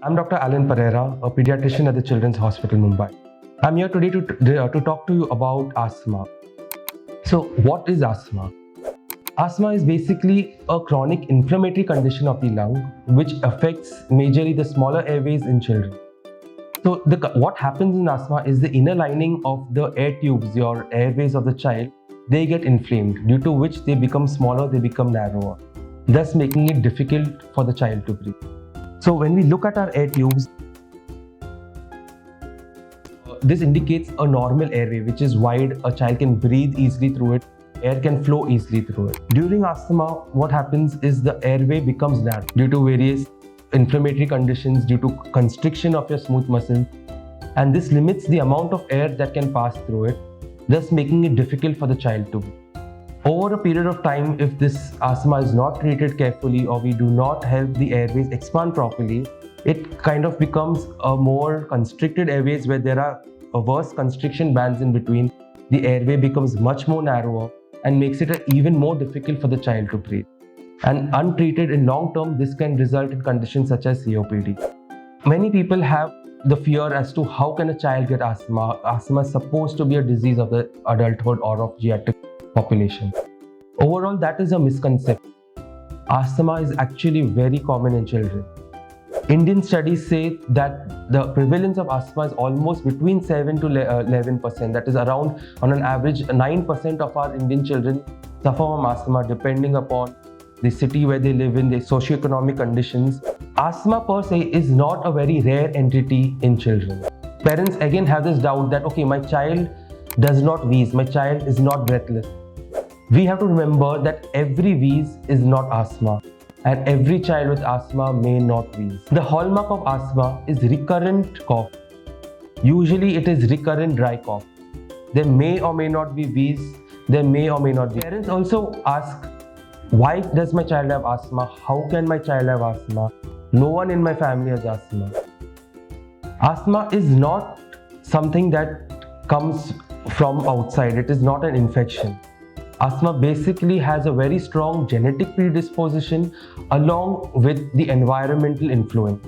I'm Dr. Allan Pereira, a pediatrician at the Children's Hospital, Mumbai. I'm here today to talk to you about asthma. So, what is asthma? Asthma is basically a chronic inflammatory condition of the lung which affects majorly the smaller airways in children. So, what happens in asthma is the inner lining of the air tubes, your airways of the child, they get inflamed, due to which they become smaller, they become narrower, thus making it difficult for the child to breathe. So when we look at our air tubes, this indicates a normal airway which is wide, a child can breathe easily through it, air can flow easily through it. During asthma, what happens is the airway becomes narrow due to various inflammatory conditions, due to constriction of your smooth muscles, and this limits the amount of air that can pass through it, thus making it difficult for the child to breathe. Over a period of time, if this asthma is not treated carefully or we do not help the airways expand properly, it kind of becomes a more constricted airways where there are worse constriction bands in between. The airway becomes much more narrower and makes it even more difficult for the child to breathe. And untreated in long term, this can result in conditions such as COPD. Many people have the fear as to how can a child get asthma. Asthma is supposed to be a disease of the adulthood or of geriatric population. Overall, that is a misconception. Asthma is actually very common in children. Indian studies say that the prevalence of asthma is almost between 7 to 11%. That is around, on an average, 9% of our Indian children suffer from asthma, depending upon the city where they live in, their socioeconomic conditions. Asthma per se is not a very rare entity in children. Parents again have this doubt that, okay, my child does not wheeze, my child is not breathless. We have to remember that every wheeze is not asthma, and every child with asthma may not wheeze. The hallmark of asthma is recurrent cough. Usually it is recurrent dry cough. There may or may not be wheeze, there may or may not be. Parents also ask, why does my child have asthma? How can my child have asthma? No one in my family has asthma. Asthma is not something that comes from outside. It is not an infection. Asthma basically has a very strong genetic predisposition along with the environmental influence.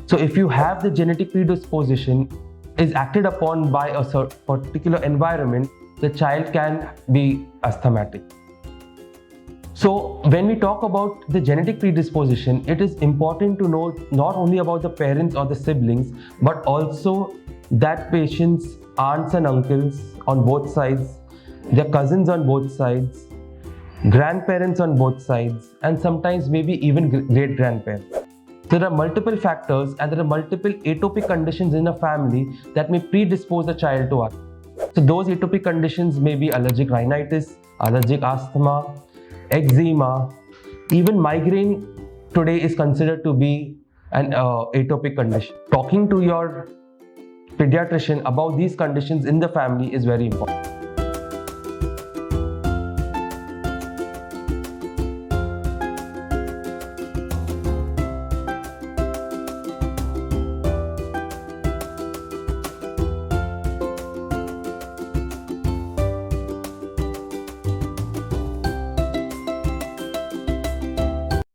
So if you have the genetic predisposition is acted upon by a particular environment, the child can be asthmatic. So when we talk about the genetic predisposition, it is important to know not only about the parents or the siblings, but also that patient's aunts and uncles on both sides, their cousins on both sides, grandparents on both sides, and sometimes maybe even great-grandparents. There are multiple factors and there are multiple atopic conditions in a family that may predispose a child to asthma. So those atopic conditions may be allergic rhinitis, allergic asthma, eczema, even migraine today is considered to be an atopic condition. Talking to your pediatrician about these conditions in the family is very important.